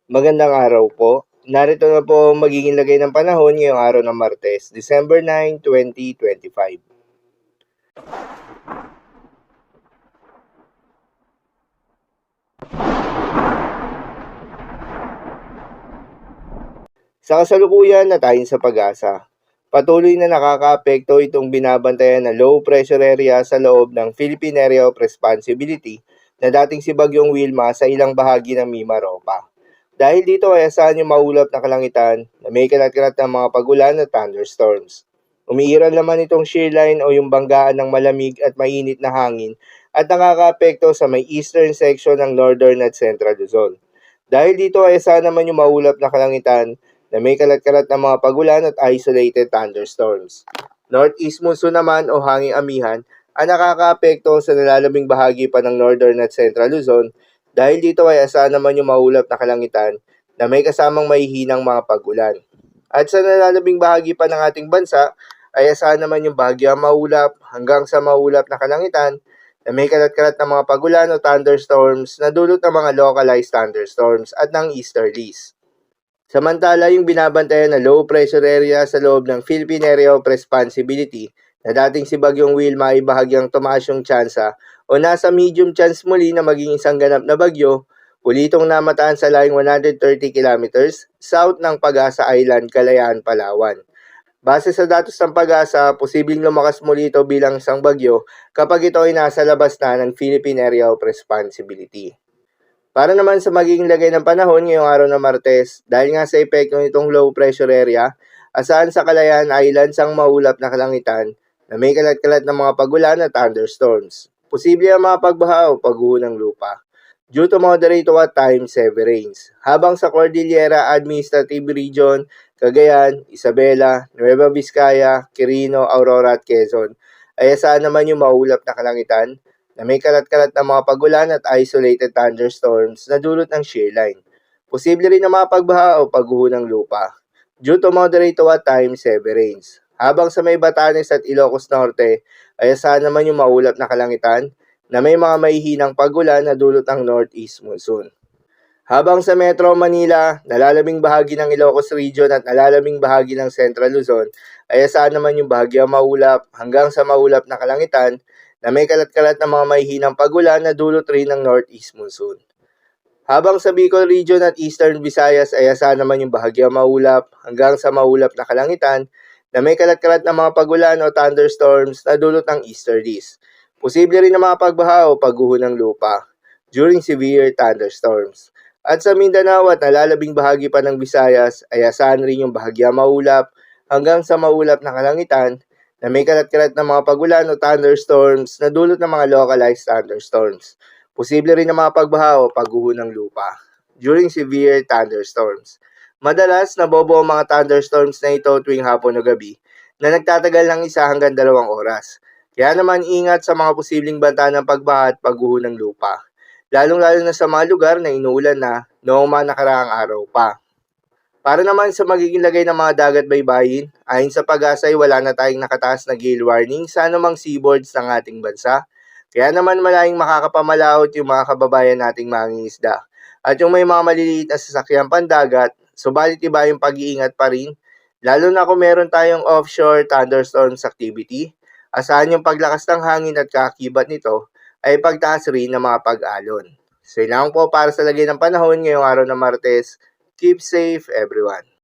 Magandang araw po. Narito na po ang magiging lagay ng panahon ngayong araw ng Martes, December 9, 2025. Sa kasalukuyan na tayo sa pag-asa, patuloy na nakakaapekto itong binabantayan na low pressure area sa loob ng Philippine Area of Responsibility na dating si Bagyong Wilma sa ilang bahagi ng Mimaropa. Dahil dito ay asahan yung maulap na kalangitan na may kalat-kalat ng mga pagulan at thunderstorms. Umiiral naman itong shear line o yung banggaan ng malamig at mainit na hangin at nakakaapekto sa may eastern section ng northern at central Luzon. Dahil dito ay asahan naman yung maulap na kalangitan na may kalat-kalat na mga pagulan at isolated thunderstorms. Northeast monsoon naman o hanging amihan ang nakakaapekto sa nalalabing bahagi pa ng northern at central Luzon dahil dito ay asahan naman yung maulap na kalangitan na may kasamang mahihinang mga pagulan. At sa nalalabing bahagi pa ng ating bansa ay asahan naman yung bahagyang maulap hanggang sa maulap na kalangitan na may kalat-kalat na mga pagulan o thunderstorms na dulot ng mga localized thunderstorms at ng easterlies. Samantala, yung binabantayan na low pressure area sa loob ng Philippine Area of Responsibility na dating si Bagyong Wilma ay bahagyang tumaas yung tsansa o nasa medium chance muli na maging isang ganap na bagyo, ulitong namataan sa layong 130 kilometers south ng Pag-asa Island, Kalayaan, Palawan. Base sa datos ng Pag-asa, posibleng lumakas muli ito bilang isang bagyo kapag ito ay nasa labas na ng Philippine Area of Responsibility. Para naman sa magiging lagay ng panahon ngayong araw ng Martes, dahil nga sa epekto nitong low pressure area, asahan sa Kalayaan Islands ang maulap na kalangitan na may kalat-kalat na mga pagulan at thunderstorms. Posible ang mga pagbaha o pagguho ng lupa due to moderate to at times heavy rains. Habang sa Cordillera Administrative Region, Cagayan, Isabela, Nueva Vizcaya, Quirino, Aurora at Quezon ay asahan naman yung maulap na kalangitan na may kalat-kalat na mga pagulan at isolated thunderstorms na dulot ng shear line. Posible rin na mga pagbaha o pagguho ng lupa due to moderate to at times heavy rains. Habang sa may Batanes at Ilocos Norte ay asahan naman yung maulap na kalangitan na may mga mahihinang pagulan na dulot ng northeast monsoon. Habang sa Metro Manila, nalalabing bahagi ng Ilocos Region at nalalabing bahagi ng Central Luzon ay asahan naman yung bahagyang maulap hanggang sa maulap na kalangitan na may kalat-kalat na mga mahihinang pagulan na dulot rin ng northeast monsoon. Habang sa Bicol Region at Eastern Visayas ay asahan naman yung bahagyang maulap hanggang sa maulap na kalangitan na may kalat-kalat na mga pagulan o thunderstorms na dulot ng easterlies. Posible rin na mga pagbaha o pagguho ng lupa during severe thunderstorms. At sa Mindanao at nalalabing bahagi pa ng Visayas ay asahan rin yung bahagyang maulap hanggang sa maulap na kalangitan na may kalat-kalat na mga pagulan o thunderstorms na dulot ng mga localized thunderstorms. Posible rin na mga pagbaha o pagguho ng lupa during severe thunderstorms. Madalas, nabobo ang mga thunderstorms na ito tuwing hapon o gabi na nagtatagal ng 1 hanggang 2 oras. Kaya naman ingat sa mga posibleng banta ng pagbaha at pagguho ng lupa, lalong-lalo na sa mga lugar na inuulan na noong mga nakaraang araw pa. Para naman sa magiging lagay ng mga dagat baybayin, ayon sa Pag-asa ay wala na tayong nakataas na gale warning sa anumang seaboards ng ating bansa. Kaya naman malayong makakapamalaot yung mga kababayan nating mangingisda. At yung may mga maliliit na sasakyan pandagat, subalit iba yung pag-iingat pa rin, lalo na kung meron tayong offshore thunderstorms activity. Asahan yung paglakas ng hangin at kaakibat nito ay pagtaas rin ng mga pag-alon. So yun lang po para sa lagay ng panahon ngayong araw ng Martes. Keep safe, everyone.